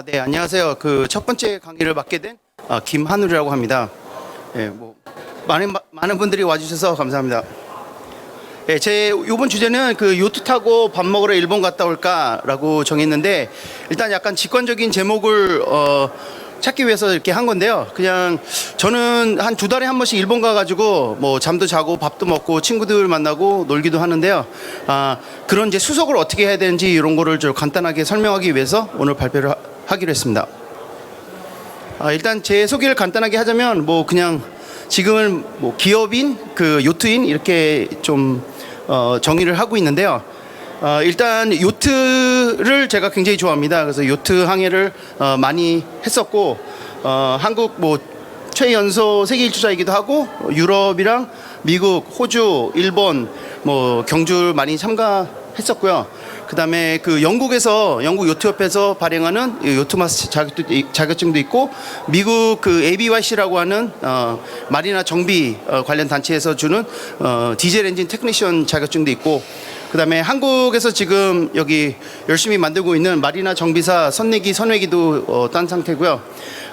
네, 안녕하세요. 그 첫 번째 강의를 맡게 된 김한울이라고 합니다. 많은 분들이 와주셔서 감사합니다. 제 이번 주제는 그 요트 타고 밥 먹으러 일본 갔다 올까라고 정했는데, 일단 약간 직관적인 제목을 찾기 위해서 이렇게 한 건데요. 그냥 저는 한 2달에 한 번씩 일본 가가지고 뭐 잠도 자고 밥도 먹고 친구들 만나고 놀기도 하는데요. 그런 이제 수속을 어떻게 해야 되는지 이런 거를 좀 간단하게 설명하기 위해서 오늘 발표를 하기로 했습니다. 일단 제 소개를 간단하게 하자면 그냥 지금은 기업인 그 요트인 이렇게 좀 정의를 하고 있는데요. 일단 요트를 제가 굉장히 좋아합니다. 그래서 요트 항해를 많이 했었고, 한국 최연소 세계 일주자이기도 하고, 유럽이랑 미국, 호주, 일본 경주를 많이 참가했었고요. 그 다음에 그 영국 요트협회에서 발행하는 요트마스 자격증도 있고, 미국 그 ABYC라고 하는 마리나 정비 관련 단체에서 주는 디젤 엔진 테크니션 자격증도 있고, 그 다음에 한국에서 지금 여기 열심히 만들고 있는 마리나 정비사 선외기도 딴 상태고요.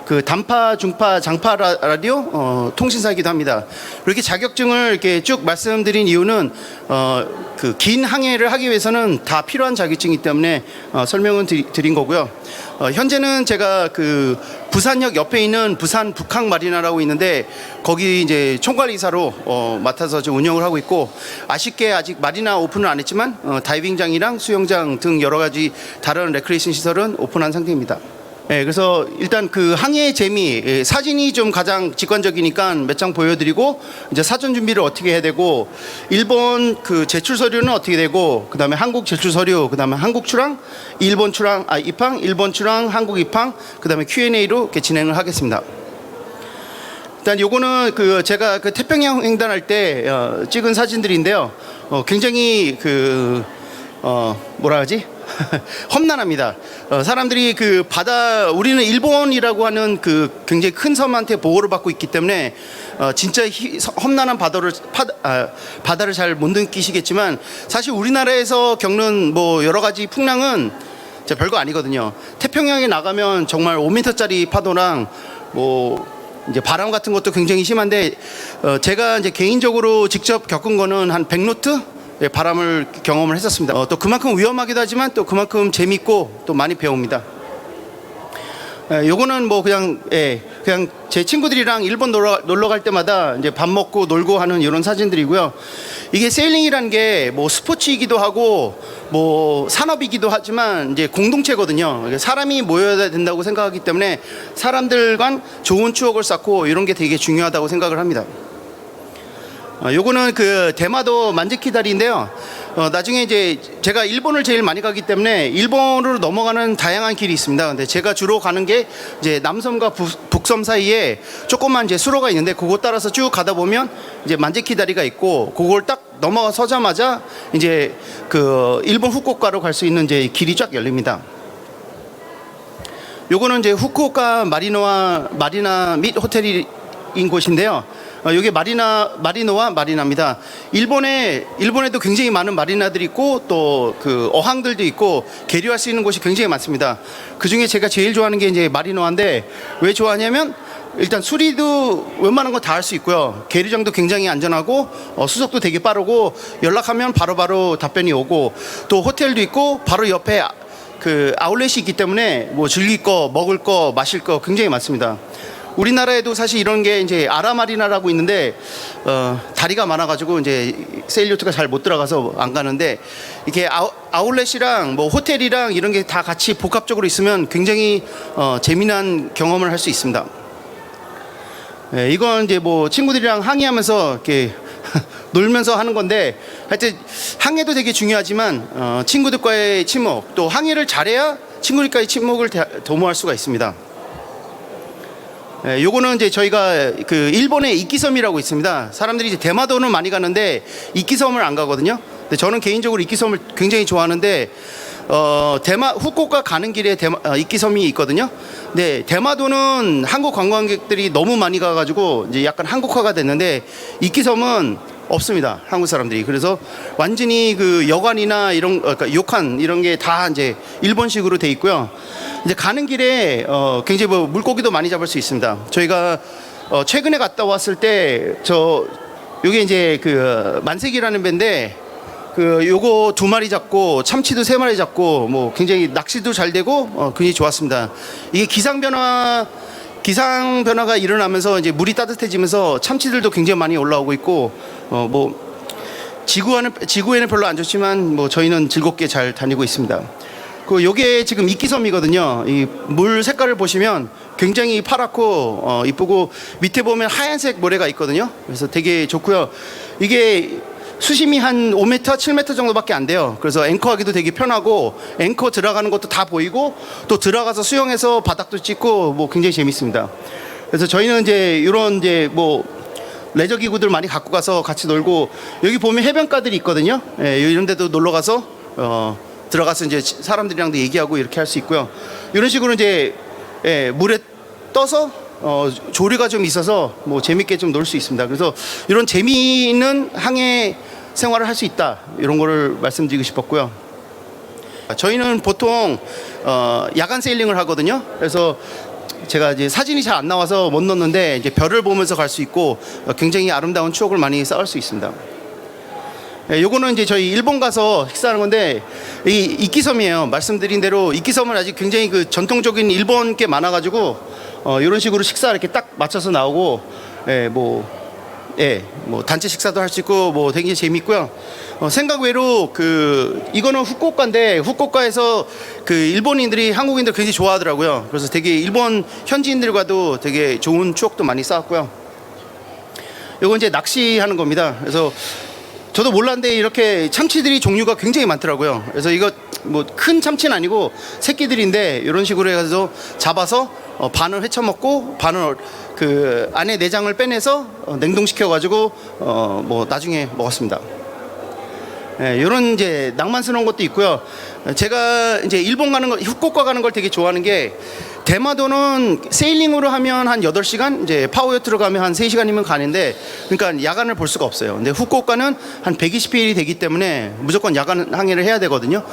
그 단파, 중파, 장파 라디오 통신사이기도 합니다. 이렇게 자격증을 이렇게 쭉 말씀드린 이유는 그 긴 항해를 하기 위해서는 다 필요한 자격증이기 때문에 설명은 드린 거고요. 현재는 제가 그 부산역 옆에 있는 부산 북항 마리나라고 있는데, 거기 이제 총괄이사로 맡아서 좀 운영을 하고 있고, 아쉽게 아직 마리나 오픈을 안 했지만 다이빙장이랑 수영장 등 여러 가지 다른 레크레이션 시설은 오픈한 상태입니다. 그래서 일단 그 항해의 재미, 사진이 좀 가장 직관적이니까 몇 장 보여드리고, 이제 사전 준비를 어떻게 해야 되고, 일본 그 제출 서류는 어떻게 되고, 그 다음에 한국 제출 서류, 그 다음에 한국 출항, 일본 출항, 입항, 일본 출항, 한국 입항, 그 다음에 Q&A로 이렇게 진행을 하겠습니다. 일단 요거는 그 제가 그 태평양 횡단할 때 찍은 사진들인데요. 굉장히 그 뭐라 하지? 험난합니다. 사람들이 그 우리는 일본이라고 하는 그 굉장히 큰 섬한테 보호를 받고 있기 때문에 진짜 험난한 바다를 잘 못 느끼시겠지만, 사실 우리나라에서 겪는 여러 가지 풍랑은 별거 아니거든요. 태평양에 나가면 정말 5m짜리 파도랑 이제 바람 같은 것도 굉장히 심한데, 제가 이제 개인적으로 직접 겪은 거는 한 100노트 바람을 경험을 했었습니다. 또 그만큼 위험하기도 하지만 또 그만큼 재밌고 또 많이 배웁니다. 요거는 그냥 제 친구들이랑 일본 놀러 갈 때마다 이제 밥 먹고 놀고 하는 이런 사진들이고요. 이게 세일링이라는 게 스포츠이기도 하고 산업이기도 하지만 이제 공동체거든요. 사람이 모여야 된다고 생각하기 때문에 사람들 간 좋은 추억을 쌓고 이런 게 되게 중요하다고 생각을 합니다. 요거는 그 대마도 만지키 다리인데요. 나중에 이제 제가 일본을 제일 많이 가기 때문에 일본으로 넘어가는 다양한 길이 있습니다. 근데 제가 주로 가는 게 이제 남섬과 북섬 사이에 조그만 이제 수로가 있는데, 그거 따라서 쭉 가다 보면 이제 만지키 다리가 있고, 그걸 딱 넘어서자마자 이제 그 일본 후쿠오카로 갈 수 있는 이제 길이 쫙 열립니다. 요거는 이제 후쿠오카 마리나 및 호텔인 곳인데요. 여기 마리노와 마리나입니다. 일본에도 굉장히 많은 마리나들이 있고, 또 그 어항들도 있고 계류할 수 있는 곳이 굉장히 많습니다. 그 중에 제가 제일 좋아하는 게 이제 마리노인데, 왜 좋아하냐면 일단 수리도 웬만한 거 다 할 수 있고요. 계류장도 굉장히 안전하고 수속도 되게 빠르고, 연락하면 바로바로 답변이 오고, 또 호텔도 있고 바로 옆에 그 아울렛이 있기 때문에 즐길 거, 먹을 거, 마실 거 굉장히 많습니다. 우리나라에도 사실 이런 게 이제 아라마리나라고 있는데, 다리가 많아가지고 이제 세일요트가 잘 못 들어가서 안 가는데, 이렇게 아울렛이랑 호텔이랑 이런 게 다 같이 복합적으로 있으면 굉장히 재미난 경험을 할 수 있습니다. 이건 이제 친구들이랑 항해하면서 이렇게 놀면서 하는 건데, 하여튼 항해도 되게 중요하지만 친구들과의 친목, 또 항해를 잘해야 친구들과의 친목을 도모할 수가 있습니다. 요거는 이제 저희가 그 일본의 이키섬이라고 있습니다. 사람들이 이제 대마도는 많이 가는데 이키섬을 안 가거든요. 근데 저는 개인적으로 이키섬을 굉장히 좋아하는데, 후쿠오카 가는 길에 이키섬이 있거든요. 네, 대마도는 한국 관광객들이 너무 많이 가가지고 이제 약간 한국화가 됐는데, 이키섬은 없습니다. 한국 사람들이. 그래서 완전히 그 여관이나 이런 그러니까 요칸 이런 게 다 이제 일본식으로 돼 있고요. 이제 가는 길에 굉장히 뭐 물고기도 많이 잡을 수 있습니다. 저희가 최근에 갔다 왔을 때 요게 이제 그 만색이라는 배인데 그 요거 2마리 잡고 참치도 3마리 잡고 뭐 굉장히 낚시도 잘 되고 굉장히 좋았습니다. 이게 기상 변화가 일어나면서 이제 물이 따뜻해지면서 참치들도 굉장히 많이 올라오고 있고 뭐 지구에는 별로 안 좋지만 뭐 저희는 즐겁게 잘 다니고 있습니다. 그 요게 지금 이끼섬이거든요. 이 물 색깔을 보시면 굉장히 파랗고 이쁘고 밑에 보면 하얀색 모래가 있거든요. 그래서 되게 좋고요. 이게 수심이 한 5m, 7m 정도밖에 안 돼요. 그래서 앵커하기도 되게 편하고 앵커 들어가는 것도 다 보이고 또 들어가서 수영해서 바닥도 찍고 뭐 굉장히 재밌습니다. 그래서 저희는 이제 이런 이제 뭐 레저 기구들 많이 갖고 가서 같이 놀고 여기 보면 해변가들이 있거든요. 예, 이런 데도 놀러 가서 들어가서 이제 사람들이랑도 얘기하고 이렇게 할 수 있고요. 이런 식으로 이제 물에 떠서 조류가 좀 있어서 뭐 재밌게 좀 놀 수 있습니다. 그래서 이런 재미있는 항해 생활을 할 수 있다 이런 거를 말씀드리고 싶었고요. 저희는 보통 야간 세일링을 하거든요. 그래서 제가 이제 사진이 잘 안 나와서 못 넣었는데 이제 별을 보면서 갈 수 있고 굉장히 아름다운 추억을 많이 쌓을 수 있습니다. 요거는 이제 저희 일본 가서 식사하는 건데 이 이끼섬이에요. 말씀드린 대로 이끼섬은 아직 굉장히 그 전통적인 일본 게 많아가지고 이런 식으로 식사 이렇게 딱 맞춰서 나오고 뭐 단체 식사도 할 수 있고 뭐 되게 재밌고요. 생각 외로 이거는 후쿠오카인데 후쿠오카에서 그 일본인들이 한국인들 굉장히 좋아하더라고요. 그래서 되게 일본 현지인들과도 되게 좋은 추억도 많이 쌓았고요. 요건 이제 낚시하는 겁니다. 그래서 저도 몰랐는데 이렇게 참치들이 종류가 굉장히 많더라고요. 그래서 이거 뭐 큰 참치는 아니고 새끼들인데 이런 식으로 해서 잡아서 반을 회쳐 먹고 반을 그 안에 내장을 빼내서 냉동시켜 가지고 뭐 나중에 먹었습니다. 이런 이제 낭만스러운 것도 있고요. 제가 이제 일본 가는 거, 후쿠오카 가는 걸 되게 좋아하는 게 대마도는 세일링으로 하면 한 8시간, 이제 파워요트로 가면 한 3시간이면 가는데 그러니까 야간을 볼 수가 없어요. 근데 후쿠오카는 한 120일이 되기 때문에 무조건 야간 항해를 해야 되거든요.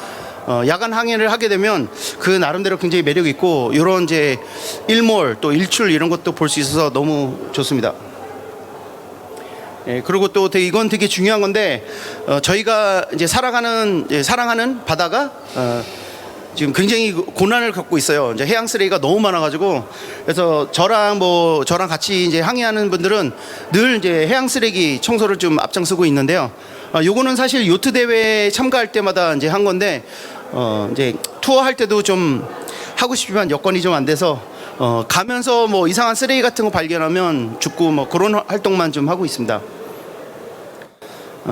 야간 항해를 하게 되면 그 나름대로 굉장히 매력 있고 이런 이제 일몰 또 일출 이런 것도 볼 수 있어서 너무 좋습니다. 그리고 또 이건 되게 중요한 건데 저희가 이제 사랑하는 바다가 지금 굉장히 고난을 겪고 있어요. 이제 해양 쓰레기가 너무 많아가지고 그래서 저랑 같이 이제 항해하는 분들은 늘 이제 해양 쓰레기 청소를 좀 앞장서고 있는데요. 요거는 사실 요트 대회에 참가할 때마다 이제 한 건데 이제 투어 할 때도 좀 하고 싶지만 여건이 좀 안 돼서 가면서 뭐 이상한 쓰레기 같은 거 발견하면 줍고 뭐 그런 활동만 좀 하고 있습니다.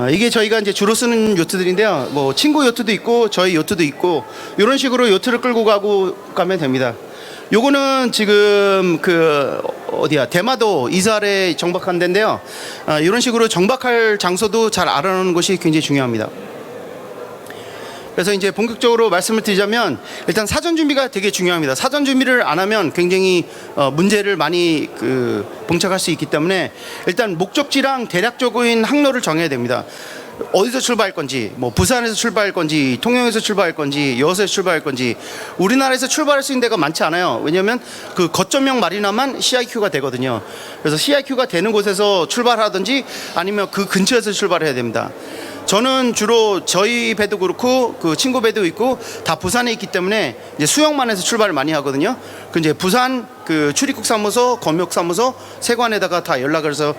이게 저희가 이제 주로 쓰는 요트들인데요. 뭐 친구 요트도 있고 저희 요트도 있고 이런 식으로 요트를 끌고 가면 됩니다. 요거는 지금 대마도 이사할에 정박한 데인데요. 이런 식으로 정박할 장소도 잘 알아놓는 것이 굉장히 중요합니다. 그래서 이제 본격적으로 말씀을 드리자면 일단 사전 준비가 되게 중요합니다. 사전 준비를 안 하면 굉장히 문제를 많이 봉착할 수 있기 때문에 일단 목적지랑 대략적인 항로를 정해야 됩니다. 어디서 출발할 건지, 뭐 부산에서 출발할 건지, 통영에서 출발할 건지, 여수에서 출발할 건지. 우리나라에서 출발할 수 있는 데가 많지 않아요. 왜냐하면 그 거점형 마리나만 CIQ가 되거든요. 그래서 CIQ가 되는 곳에서 출발하든지 아니면 그 근처에서 출발해야 됩니다. 저는 주로 저희 배도 그렇고 그 친구 배도 있고 다 부산에 있기 때문에 이제 수영만 해서 출발을 많이 하거든요. 그 이제 부산 그 출입국 사무소, 검역 사무소, 세관에다가 다 연락을 해서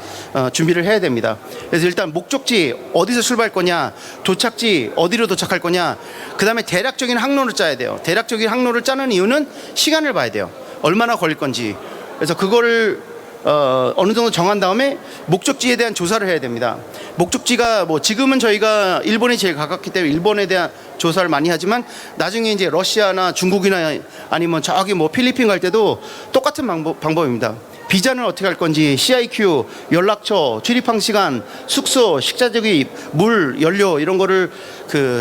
준비를 해야 됩니다. 그래서 일단 목적지 어디서 출발할 거냐, 도착지 어디로 도착할 거냐, 그다음에 대략적인 항로를 짜야 돼요. 대략적인 항로를 짜는 이유는 시간을 봐야 돼요. 얼마나 걸릴 건지. 그래서 그거를 어느 정도 정한 다음에 목적지에 대한 조사를 해야 됩니다. 목적지가 뭐 지금은 저희가 일본이 제일 가깝기 때문에 일본에 대한 조사를 많이 하지만 나중에 이제 러시아나 중국이나 아니면 저기 뭐 필리핀 갈 때도 똑같은 방법입니다. 비자는 어떻게 할 건지, CIQ, 연락처, 출입항 시간, 숙소, 식자재기, 물, 연료 이런 거를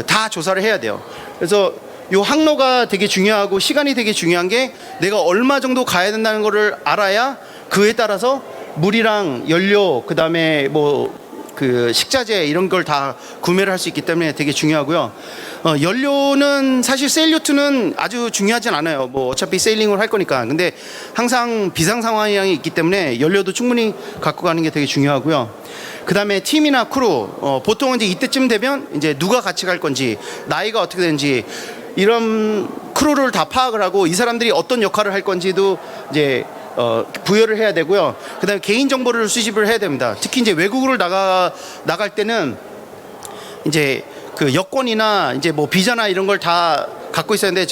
다 조사를 해야 돼요. 그래서 요 항로가 되게 중요하고 시간이 되게 중요한 게 내가 얼마 정도 가야 된다는 거를 알아야 그에 따라서 물이랑 연료, 그다음에 뭐 그 식자재 이런 걸 다 구매를 할 수 있기 때문에 되게 중요하고요. 연료는 사실 세일 요트는 아주 중요하진 않아요. 뭐 어차피 세일링을 할 거니까. 근데 항상 비상 상황이 있기 때문에 연료도 충분히 갖고 가는 게 되게 중요하고요. 그 다음에 팀이나 크루, 보통은 이제 이때쯤 되면 이제 누가 같이 갈 건지, 나이가 어떻게 되는지, 이런 크루를 다 파악을 하고 이 사람들이 어떤 역할을 할 건지도 이제 부여를 해야 되고요. 그 다음에 개인 정보를 수집을 해야 됩니다. 특히 이제 외국으로 나갈 때는 이제 그 여권이나 이제 뭐 비자나 이런 걸 다 갖고 있어야 하는데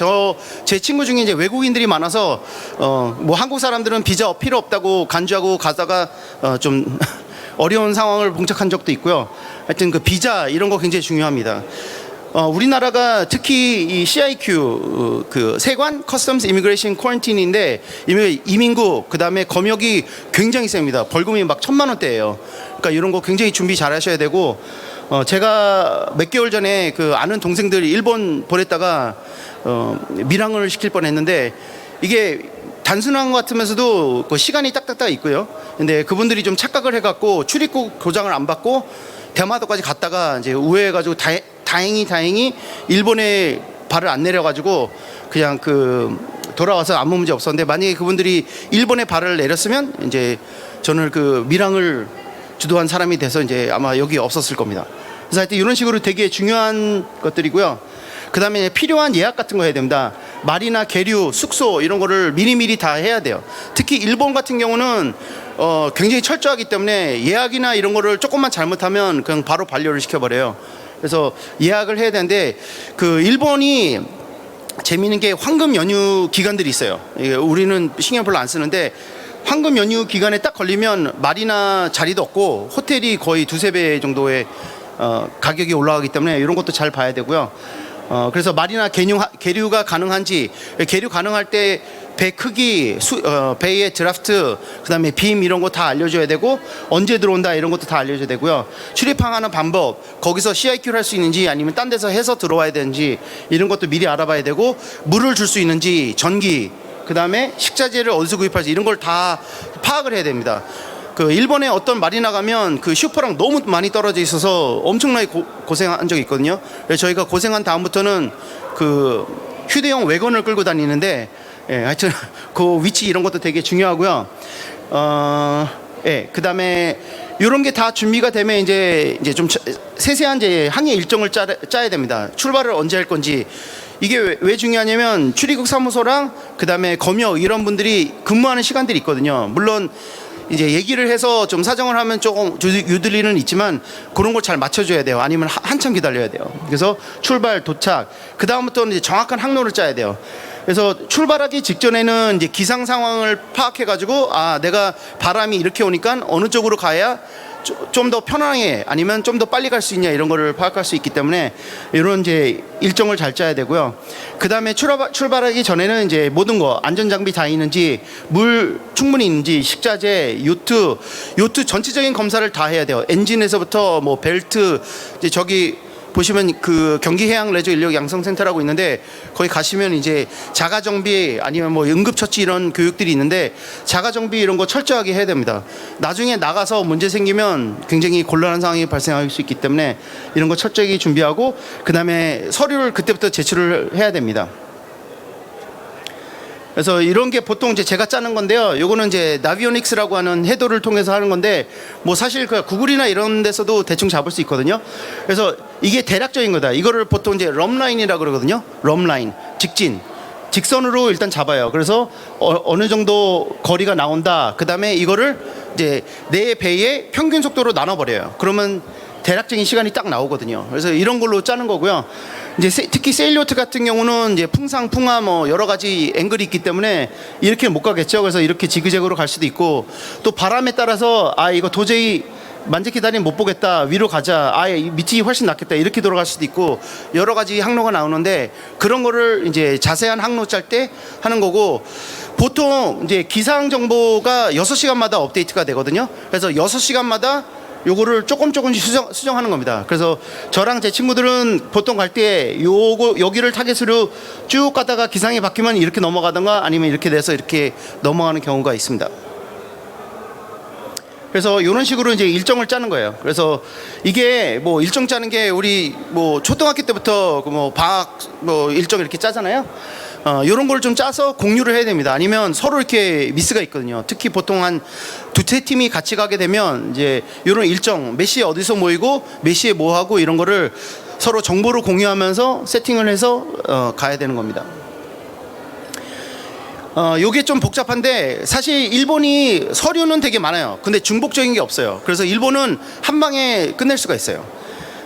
제 친구 중에 이제 외국인들이 많아서 뭐 한국 사람들은 비자 필요 없다고 간주하고 가다가 좀 어려운 상황을 봉착한 적도 있고요. 하여튼 그 비자 이런 거 굉장히 중요합니다. 우리나라가 특히 이 CIQ 그 세관 커스텀스 이미그레이션 쿼런틴인데 이민국 그다음에 검역이 굉장히 셉니다. 벌금이 막 1,000만 원대예요. 그러니까 이런 거 굉장히 준비 잘 하셔야 되고 제가 몇 개월 전에 그 아는 동생들 일본 보냈다가 밀항을 시킬 뻔했는데 이게 단순한 것 같으면서도 그 시간이 딱딱딱 있고요. 근데 그분들이 좀 착각을 해갖고 출입국 도장을 안 받고 대마도까지 갔다가 이제 우회해가지고 다행히 일본에 발을 안 내려가지고 그냥 그 돌아와서 아무 문제 없었는데 만약에 그분들이 일본에 발을 내렸으면 이제 저는 그 밀항을 주도한 사람이 돼서 이제 아마 여기 없었을 겁니다. 그래서 하여튼 이런 식으로 되게 중요한 것들이고요. 그 다음에 필요한 예약 같은 거 해야 됩니다. 말이나 계류, 숙소 이런 거를 미리미리 다 해야 돼요. 특히 일본 같은 경우는 굉장히 철저하기 때문에 예약이나 이런 거를 조금만 잘못하면 그냥 바로 반려를 시켜버려요. 그래서 예약을 해야 되는데 그 일본이 재미있는 게 황금 연휴 기간들이 있어요. 우리는 신경 별로 안 쓰는데 황금 연휴 기간에 딱 걸리면 말이나 자리도 없고 호텔이 거의 2-3배 정도의 가격이 올라가기 때문에 이런 것도 잘 봐야 되고요. 그래서 말이나 계류가 가능한지, 계류 가능할 때 배 크기, 배의 드라프트, 그 다음에 빔 이런 거 다 알려줘야 되고 언제 들어온다 이런 것도 다 알려줘야 되고요. 출입항하는 방법, 거기서 CIQ를 할 수 있는지 아니면 딴 데서 해서 들어와야 되는지 이런 것도 미리 알아봐야 되고 물을 줄 수 있는지, 전기, 그 다음에 식자재를 어디서 구입할지 이런 걸 다 파악을 해야 됩니다. 그 일본에 어떤 마리나 가면 그 슈퍼랑 너무 많이 떨어져 있어서 엄청나게 고생한 적이 있거든요. 그래서 저희가 고생한 다음부터는 그 휴대용 외건을 끌고 다니는데 하여튼 그 위치 이런 것도 되게 중요하고요. 그 다음에 이런 게 다 준비가 되면 이제 좀 세세한 이제 항해 일정을 짜야 됩니다. 출발을 언제 할 건지. 이게 왜 중요하냐면 출입국 사무소랑 그 다음에 검역 이런 분들이 근무하는 시간들이 있거든요. 물론 이제 얘기를 해서 좀 사정을 하면 조금 유들리는 있지만 그런 걸 잘 맞춰줘야 돼요. 아니면 한참 기다려야 돼요. 그래서 출발, 도착, 그 다음부터는 이제 정확한 항로를 짜야 돼요. 그래서 출발하기 직전에는 이제 기상 상황을 파악해가지고 내가 바람이 이렇게 오니까 어느 쪽으로 가야 좀 더 편안하게 아니면 좀 더 빨리 갈 수 있냐 이런 거를 파악할 수 있기 때문에 이런 이제 일정을 잘 짜야 되고요. 그 다음에 출발하기 전에는 이제 모든 거 안전장비 다 있는지, 물 충분히 있는지, 식자재, 요트 전체적인 검사를 다 해야 돼요. 엔진에서부터 뭐 벨트, 이제 저기 보시면 그 경기해양레저인력양성센터라고 있는데 거기 가시면 이제 자가정비 아니면 뭐 응급처치 이런 교육들이 있는데 자가정비 이런 거 철저하게 해야 됩니다. 나중에 나가서 문제 생기면 굉장히 곤란한 상황이 발생할 수 있기 때문에 이런 거 철저히 준비하고 그 다음에 서류를 그때부터 제출을 해야 됩니다. 그래서 이런 게 보통 이제 제가 짜는 건데요. 요거는 이제 나비오닉스라고 하는 해도를 통해서 하는 건데 뭐 사실 그 구글이나 이런 데서도 대충 잡을 수 있거든요. 그래서 이게 대략적인 거다. 이거를 보통 이제 럼라인이라고 그러거든요. 럼라인, 직선으로 일단 잡아요. 그래서 어느 정도 거리가 나온다. 그 다음에 이거를 이제 내 배의 평균 속도로 나눠버려요. 그러면 대략적인 시간이 딱 나오거든요. 그래서 이런 걸로 짜는 거고요. 이제 특히 세일요트 같은 경우는 이제 풍상, 풍화 뭐 여러 가지 앵글이 있기 때문에 이렇게 못 가겠죠. 그래서 이렇게 지그재그로 갈 수도 있고 또 바람에 따라서 이거 도저히 만재키 다리는 못 보겠다. 위로 가자. 밑이 훨씬 낫겠다. 이렇게 돌아갈 수도 있고 여러 가지 항로가 나오는데 그런 거를 이제 자세한 항로 짤 때 하는 거고 보통 이제 기상 정보가 6시간마다 업데이트가 되거든요. 그래서 6시간마다 요거를 조금씩 수정하는 겁니다. 그래서 저랑 제 친구들은 보통 갈 때 여기를 타겟으로 쭉 가다가 기상이 바뀌면 이렇게 넘어가던가 아니면 이렇게 돼서 이렇게 넘어가는 경우가 있습니다. 그래서 이런 식으로 이제 일정을 짜는 거예요. 그래서 이게 뭐 일정 짜는 게 우리 뭐 초등학교 때부터 그 뭐 방학 뭐 일정 이렇게 짜잖아요. 이런 걸 좀 짜서 공유를 해야 됩니다. 아니면 서로 이렇게 미스가 있거든요. 특히 보통 한 두세 팀이 같이 가게 되면 이제 이런 일정 몇 시에 어디서 모이고 몇 시에 뭐 하고 이런 거를 서로 정보를 공유하면서 세팅을 해서 가야 되는 겁니다. 요게 좀 복잡한데 사실 일본이 서류는 되게 많아요. 근데 중복적인 게 없어요. 그래서 일본은 한 방에 끝낼 수가 있어요.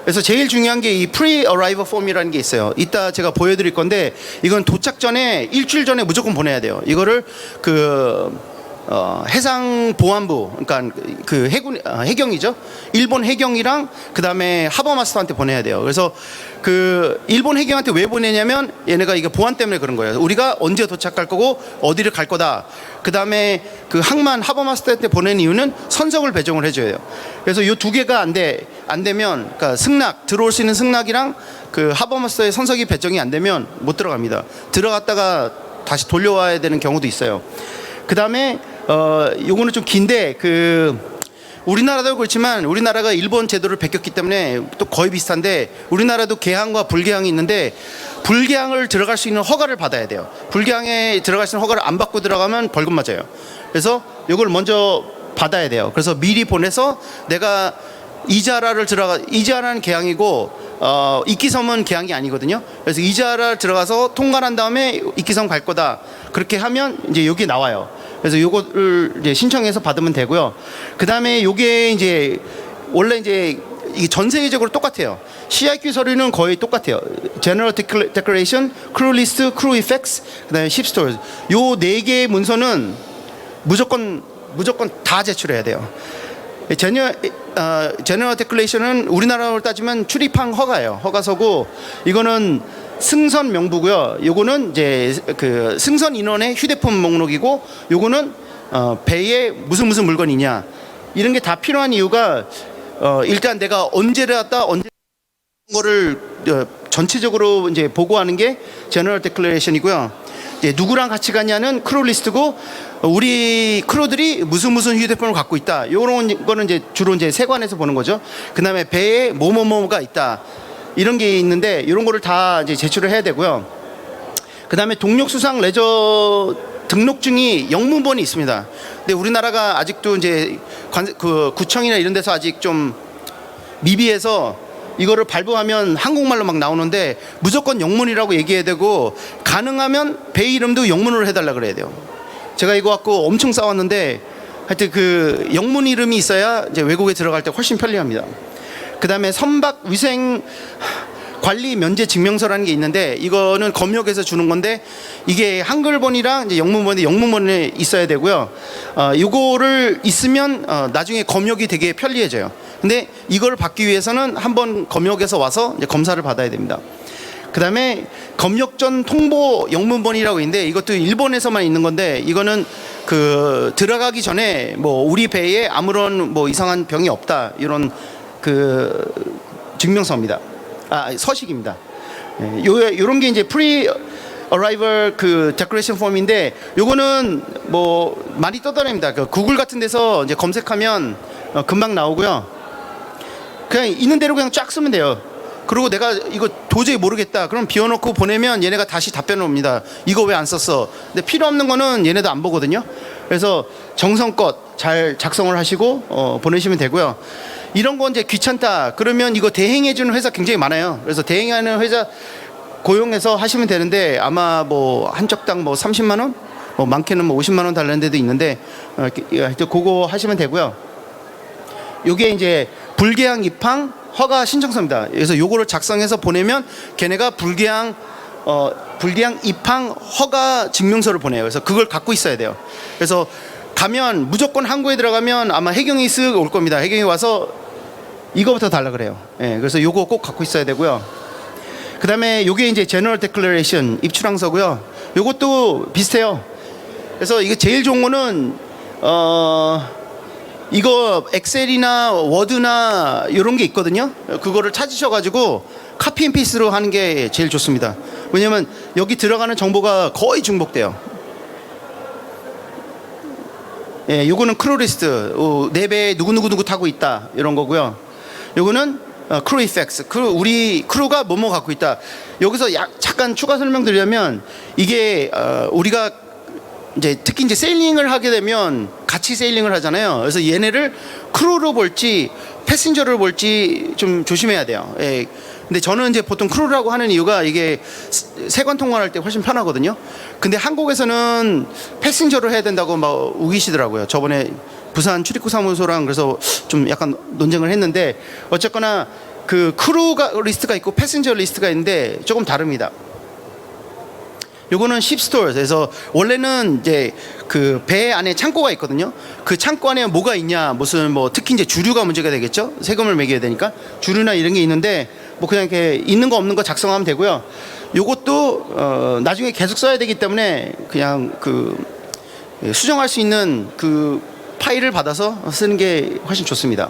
그래서 제일 중요한 게 이 pre-arrival form이라는 게 있어요. 이따 제가 보여드릴 건데 이건 도착 전에 일주일 전에 무조건 보내야 돼요. 이거를 해상보안부, 그러니까 그 해경이죠. 일본 해경이랑 그 다음에 하버마스터한테 보내야 돼요. 그래서 그 일본 해경한테 왜 보내냐면 얘네가 이게 보안 때문에 그런 거예요. 우리가 언제 도착할 거고 어디를 갈 거다. 그 다음에 그 항만 하버마스터한테 보낸 이유는 선석을 배정을 해줘야 돼요. 그래서 이 두 개가 안 되면, 그러니까 승낙, 들어올 수 있는 승낙이랑 그 하버마스터의 선석이 배정이 안 되면 못 들어갑니다. 들어갔다가 다시 돌려와야 되는 경우도 있어요. 그 다음에 요거는 좀 긴데 우리나라도 그렇지만 우리나라가 일본 제도를 베꼈기 때문에 또 거의 비슷한데 우리나라도 개항과 불개항이 있는데 불개항을 들어갈 수 있는 허가를 받아야 돼요. 불개항에 들어갈 수 있는 허가를 안 받고 들어가면 벌금 맞아요. 그래서 요걸 먼저 받아야 돼요. 그래서 미리 보내서 내가 이자라는 개항이고 이키섬은 개항이 아니거든요. 그래서 이자라 들어가서 통과한 다음에 이키섬 갈 거다. 그렇게 하면 이제 여기 나와요. 그래서 요거를 이제 신청해서 받으면 되고요. 그 다음에 요게 이제 원래 이제 이게 전 세계적으로 똑같아요. CIQ 서류는 거의 똑같아요. General Declaration, Crew List, Crew Effects, 그다음에 Ship Stores. 요 네 개의 문서는 무조건 다 제출해야 돼요. General Declaration은 우리나라로 따지면 출입항 허가예요. 허가서고 이거는 승선 명부고요. 요거는 이제 그 승선 인원의 휴대폰 목록이고 요거는 배에 무슨 물건이냐 이런 게 다 필요한 이유가 일단 내가 언제를 갔다 언제 거를 전체적으로 이제 보고하는 게 제너럴 디클레레이션이고요. 누구랑 같이 가냐는 크루 리스트고 우리 크루들이 무슨 휴대폰을 갖고 있다. 요런 거는 이제 주로 이제 세관에서 보는 거죠. 그다음에 배에 뭐가 있다. 이런 게 있는데 이런 거를 다 이제 제출을 해야 되고요. 그다음에 동력 수상 레저 등록증이 영문본이 있습니다. 근데 우리나라가 아직도 이제 구청이나 이런 데서 아직 좀 미비해서 이거를 발부하면 한국말로 막 나오는데 무조건 영문이라고 얘기해야 되고 가능하면 배 이름도 영문으로 해달라 그래야 돼요. 제가 이거 갖고 엄청 싸웠는데 하여튼 그 영문 이름이 있어야 이제 외국에 들어갈 때 훨씬 편리합니다. 그 다음에 선박 위생 관리 면제 증명서라는 게 있는데 이거는 검역에서 주는 건데 이게 한글본이랑 이제 영문본에 있어야 되고요. 이거를 있으면 나중에 검역이 되게 편리해져요. 근데 이걸 받기 위해서는 한번 검역에서 와서 이제 검사를 받아야 됩니다. 그 다음에 검역 전 통보 영문본이라고 있는데 이것도 일본에서만 있는 건데 이거는 그 들어가기 전에 뭐 우리 배에 아무런 뭐 이상한 병이 없다 이런 그 증명서입니다. 서식입니다. 요런 게 이제 프리 어라이벌 그 데코레이션 폼인데 요거는 뭐 많이 떠다닙니다. 그 구글 같은 데서 이제 검색하면 금방 나오고요. 그냥 있는 대로 그냥 쫙 쓰면 돼요. 그리고 내가 이거 도저히 모르겠다. 그럼 비워놓고 보내면 얘네가 다시 답변을 옵니다. 이거 왜 안 썼어? 근데 필요 없는 거는 얘네도 안 보거든요. 그래서 정성껏 잘 작성을 하시고 보내시면 되고요. 이런 거 이제 귀찮다. 그러면 이거 대행해주는 회사 굉장히 많아요. 그래서 대행하는 회사 고용해서 하시면 되는데 아마 뭐 한쪽당 뭐 30만 원, 뭐 많게는 뭐 50만 원 달라는 데도 있는데 그거 하시면 되고요. 요게 이제 불개항 입항 허가 신청서입니다. 그래서 요거를 작성해서 보내면 걔네가 불개항 입항 허가 증명서를 보내요. 그래서 그걸 갖고 있어야 돼요. 그래서 가면 무조건 항구에 들어가면 아마 해경이 쓱 올 겁니다. 해경이 와서 이거부터 달라 그래요. 그래서 요거 꼭 갖고 있어야 되고요. 그 다음에 요게 이제 제너럴 데클레레이션 입출항서고요. 요것도 비슷해요. 그래서 이게 제일 좋은 거는 이거 엑셀이나 워드나 이런 게 있거든요. 그거를 찾으셔가지고 카피 앤 페이스트로 하는 게 제일 좋습니다. 왜냐면 여기 들어가는 정보가 거의 중복돼요. 예, 요거는 크루 리스트. 내 배에 누구 타고 있다 이런 거고요. 요거는 크루 이펙스. 우리 크루가 뭐뭐 갖고 있다. 여기서 잠깐 추가 설명드리려면 이게 우리가 이제 특히 이제 세일링을 하게 되면 같이 세일링을 하잖아요. 그래서 얘네를 크루로 볼지 패신저를 볼지 좀 조심해야 돼요. 예. 근데 저는 이제 보통 크루라고 하는 이유가 이게 세관 통관할 때 훨씬 편하거든요. 근데 한국에서는 패신저로 해야 된다고 막 우기시더라고요. 저번에 부산 출입국 사무소랑 그래서 좀 약간 논쟁을 했는데 어쨌거나 그 크루가 리스트가 있고 패신저 리스트가 있는데 조금 다릅니다. 요거는 shipstore에서 원래는 이제 그 배 안에 창고가 있거든요. 그 창고 안에 뭐가 있냐, 무슨 뭐 특히 이제 주류가 문제가 되겠죠. 세금을 매겨야 되니까 주류나 이런 게 있는데 뭐 그냥 이렇게 있는 거 없는 거 작성하면 되고요. 요것도 나중에 계속 써야 되기 때문에 그냥 그 수정할 수 있는 그 파일을 받아서 쓰는 게 훨씬 좋습니다.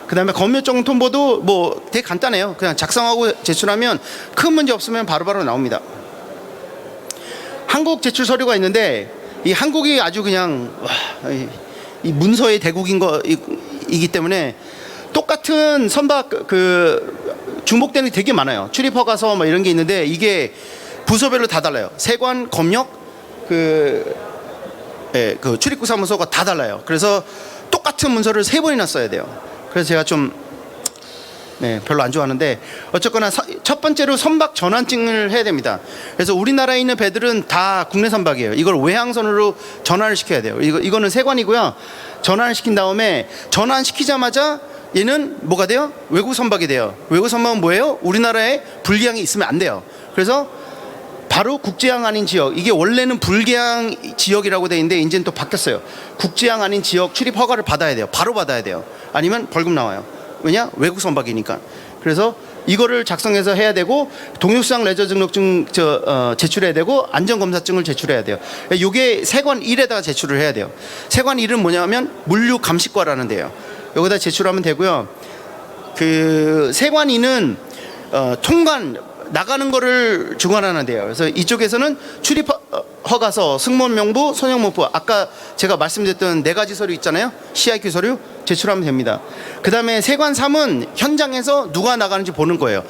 그 다음에 검열정 통보도 뭐 되게 간단해요. 그냥 작성하고 제출하면 큰 문제 없으면 바로바로 나옵니다. 한국 제출 서류가 있는데 이 한국이 아주 그냥 이 문서의 대국인 거이기 때문에 똑같은 선박 그 중복되는 게 되게 많아요. 출입 허가서 뭐 이런 게 있는데 이게 부서별로 다 달라요. 세관, 검역, 그 출입국 사무소가 다 달라요. 그래서 똑같은 문서를 3번이나 써야 돼요. 그래서 제가 좀 별로 안 좋아하는데 어쨌거나 첫 번째로 선박 전환증을 해야 됩니다. 그래서 우리나라에 있는 배들은 다 국내 선박이에요. 이걸 외항선으로 전환을 시켜야 돼요. 이거는 세관이고요. 전환을 시킨 다음에 전환시키자마자 얘는 뭐가 돼요? 외국 선박이 돼요. 외국 선박은 뭐예요? 우리나라에 불기항이 있으면 안 돼요. 그래서 바로 국제항 아닌 지역, 이게 원래는 불개항 지역이라고 돼 있는데 이제는 또 바뀌었어요. 국제항 아닌 지역 출입 허가를 받아야 돼요. 바로 받아야 돼요. 아니면 벌금 나와요. 왜냐? 외국 선박이니까. 그래서 이거를 작성해서 해야 되고 동육상 레저 등록증 제출해야 되고 안전검사증을 제출해야 돼요. 이게 세관 1에다가 제출을 해야 돼요. 세관 1은 뭐냐면 물류감식과라는 데요. 여기다 제출하면 되고요. 그 세관 2는 통관 나가는 거를 주관하는데요. 그래서 이쪽에서는 출입 허가서, 승무원 명부, 선용 문부, 아까 제가 말씀드렸던 4가지 서류 있잖아요. CIQ 서류 제출하면 됩니다. 그 다음에 세관 3은 현장에서 누가 나가는지 보는 거예요.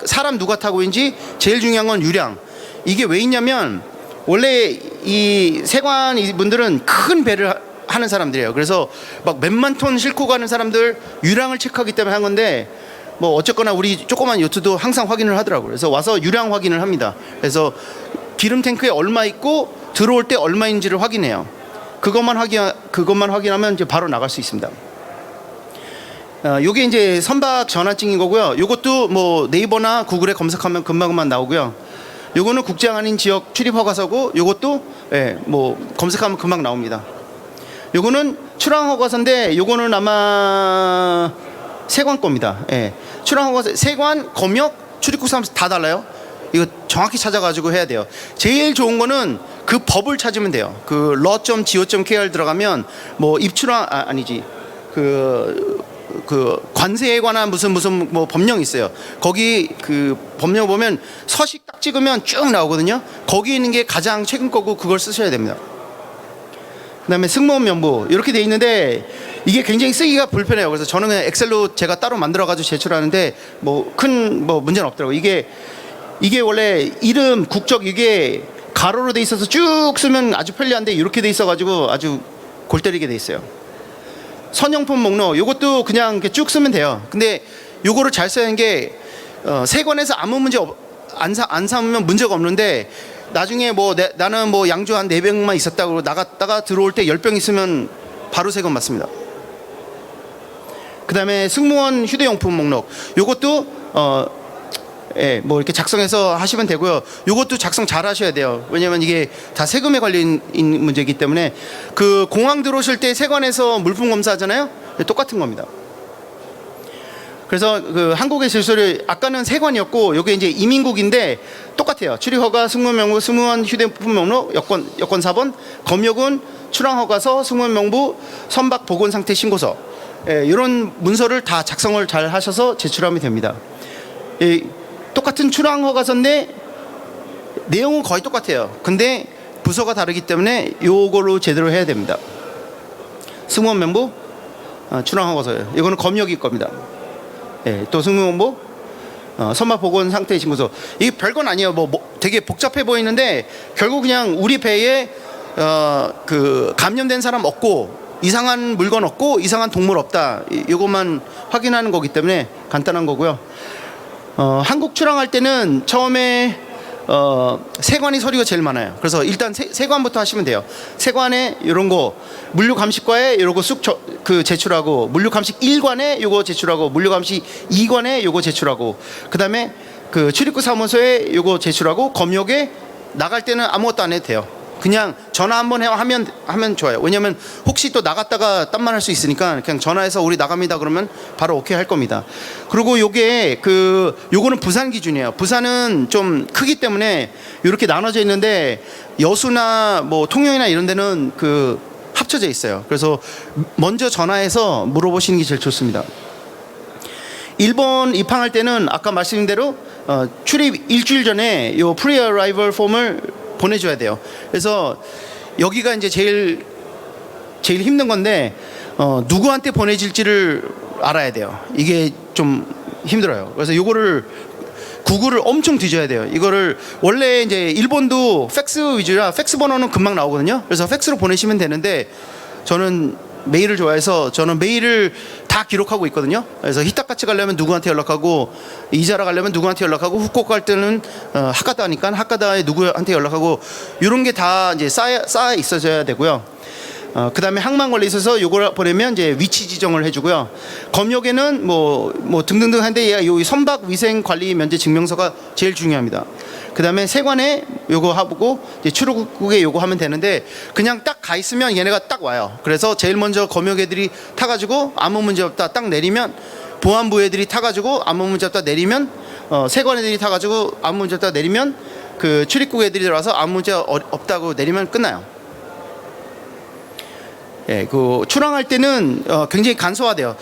사람 누가 타고 있는지. 제일 중요한 건 유량. 이게 왜 있냐면 원래 이 세관 분들은 큰 배를 하는 사람들이에요. 그래서 막 몇만 톤 싣고 가는 사람들 유량을 체크하기 때문에 한 건데 뭐 어쨌거나 우리 조그만 요트도 항상 확인을 하더라고요. 그래서 와서 유량 확인을 합니다. 그래서 기름 탱크에 얼마 있고 들어올 때 얼마인지를 확인해요. 그것만 확인하면 이제 바로 나갈 수 있습니다. 요게 이제 선박 전환증인 거고요. 요것도 뭐 네이버나 구글에 검색하면 금방 나오고요. 요거는 국제항 아닌 지역 출입 허가서고 요것도 뭐 검색하면 금방 나옵니다. 요거는 출항 허가서인데 요거는 아마 세관 겁니다. 출항 허가서, 세관, 검역, 출입국 사무소 다 달라요. 이거 정확히 찾아가지고 해야 돼요. 제일 좋은 거는 그 법을 찾으면 돼요. 그 law.go.kr 들어가면 뭐 입출항 아니지 그 관세에 관한 무슨 뭐 법령이 있어요. 거기 그 법령 보면 서식 딱 찍으면 쭉 나오거든요. 거기 있는 게 가장 최근 거고 그걸 쓰셔야 됩니다. 그다음에 승무원 명부 이렇게 돼 있는데 이게 굉장히 쓰기가 불편해요. 그래서 저는 그냥 엑셀로 제가 따로 만들어가지고 제출하는데 뭐 큰 뭐 문제는 없더라고요. 이게 원래 이름, 국적 이게 가로로 돼 있어서 쭉 쓰면 아주 편리한데 이렇게 돼 있어가지고 아주 골 때리게 돼 있어요. 선용품 목록 이것도 그냥 이렇게 쭉 쓰면 돼요. 근데 요거를 잘 써야 하는 게 세관에서 아무 문제 안 삼으면 문제가 없는데 나중에 뭐 나는 뭐 양주 한 4병만 있었다고 나갔다가 들어올 때 10병 있으면 바로 세금 맞습니다. 그 다음에 승무원 휴대용품 목록 요것도 뭐 이렇게 작성해서 하시면 되고요. 요것도 작성 잘 하셔야 돼요. 왜냐면 이게 다 세금에 관련 문제이기 때문에 그 공항 들어오실 때 세관에서 물품 검사하잖아요. 똑같은 겁니다. 그래서 그 한국의 질서를 아까는 세관이었고 요게 이제 이민국인데 똑같아요. 출입허가, 승무원 명부, 승무원 휴대폰 목록, 여권 4번, 검역은 출항허가서, 승무원 명부, 선박 보건 상태 신고서 이런 문서를 다 작성을 잘 하셔서 제출하면 됩니다. 똑같은 출항허가서인데 내용은 거의 똑같아요. 근데 부서가 다르기 때문에 요걸로 제대로 해야 됩니다. 승무원 명부 출항하고서요. 이거는 검역이 겁니다. 예, 또 승무원부 선박 복원 상태 신고서. 이게 별건 아니에요. 되게 복잡해 보이는데 결국 그냥 우리 배에 그 감염된 사람 없고 이상한 물건 없고 이상한 동물 없다. 이것만 확인하는 거기 때문에 간단한 거고요. 한국 출항할 때는 처음에 세관이 서류가 제일 많아요. 그래서 일단 세관부터 하시면 돼요. 세관에 이런 거 물류 감식과에 이런 거 쑥 제출하고, 물류 감식 1관에 요거 제출하고, 물류 감식 2관에 요거 제출하고, 그다음에 그 출입국 사무소에 요거 제출하고, 검역에 나갈 때는 아무것도 안 해도 돼요. 그냥 전화 한번 하면 좋아요. 왜냐면 혹시 또 나갔다가 딴 말 할 수 있으니까 그냥 전화해서 우리 나갑니다 그러면 바로 오케이 할 겁니다. 그리고 요게 요거는 부산 기준이에요. 부산은 좀 크기 때문에 이렇게 나눠져 있는데 여수나 뭐 통영이나 이런 데는 합쳐져 있어요. 그래서 먼저 전화해서 물어보시는 게 제일 좋습니다. 일본 입항할 때는 아까 말씀드린 대로 출입 일주일 전에 요 프리-어라이벌 폼을 보내줘야 돼요. 그래서 여기가 이제 제일 힘든 건데 누구한테 보내질지를 알아야 돼요. 이게 좀 힘들어요. 그래서 요거를 구글을 엄청 뒤져야 돼요. 이거를 원래 이제 일본도 팩스 위주라 팩스 번호는 금방 나오거든요. 그래서 팩스로 보내시면 되는데 저는 메일을 좋아해서 저는 메일을 다 기록하고 있거든요. 그래서 히타카치 가려면 누구한테 연락하고, 이자라 가려면 누구한테 연락하고, 후쿠오카 갈 때는 하카다니까 하카다에 누구한테 연락하고, 이런 게 다 이제 쌓여 있어져야 되고요. 그 다음에 항만 관리에 있어서 요걸 보내면 이제 위치 지정을 해주고요. 검역에는 뭐 등등등 한데 요 선박 위생 관리 면제 증명서가 제일 중요합니다. 그 다음에 세관에 요거 하고 이제 출입국에 요거 하면 되는데 그냥 딱 가 있으면 얘네가 딱 와요. 그래서 제일 먼저 검역 애들이 타가지고 아무 문제 없다 딱 내리면, 보안부 애들이 타가지고 아무 문제 없다 내리면, 세관 애들이 타가지고 아무 문제 없다 내리면, 그 출입국 애들이 들어와서 아무 문제 없다고 내리면 끝나요. 예, 출항할 때는 굉장히 간소화돼요.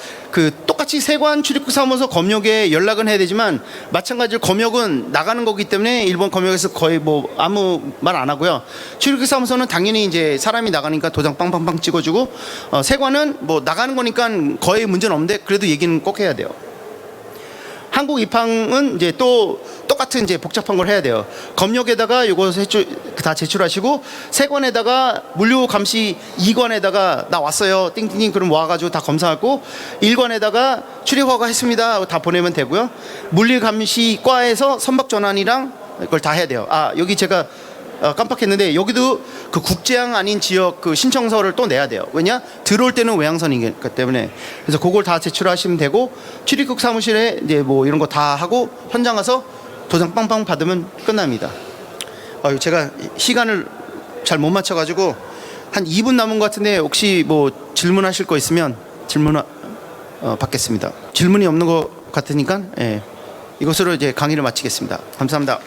똑같이 세관 출입국 사무소 검역에 연락은 해야 되지만 마찬가지로 검역은 나가는 거기 때문에 일본 검역에서 거의 아무 말 안 하고요. 출입국 사무소는 당연히 이제 사람이 나가니까 도장 빵빵빵 찍어주고, 세관은 나가는 거니까 거의 문제는 없는데 그래도 얘기는 꼭 해야 돼요. 한국 입항은 이제 또 똑같은 이제 복잡한 걸 해야 돼요. 검역에다가 요거 다 제출하시고, 세관에다가 물류 감시 2관에다가 나 왔어요 띵띵띵 그럼 와가지고 다 검사하고, 1관에다가 출입 허가 했습니다 다 보내면 되고요. 물류 감시 과에서 선박 전환이랑 이걸 다 해야 돼요. 여기 제가 깜빡했는데 여기도 그 국제항 아닌 지역 신청서를 또 내야 돼요. 왜냐? 들어올 때는 외항선이기 때문에. 그래서 그걸 다 제출하시면 되고, 출입국 사무실에 이제 이런 거 다 하고 현장 가서 도장 빵빵 받으면 끝납니다. 제가 시간을 잘 못 맞춰가지고 한 2분 남은 것 같은데 혹시 질문하실 거 있으면 질문 받겠습니다. 질문이 없는 것 같으니까 이것으로 이제 강의를 마치겠습니다. 감사합니다.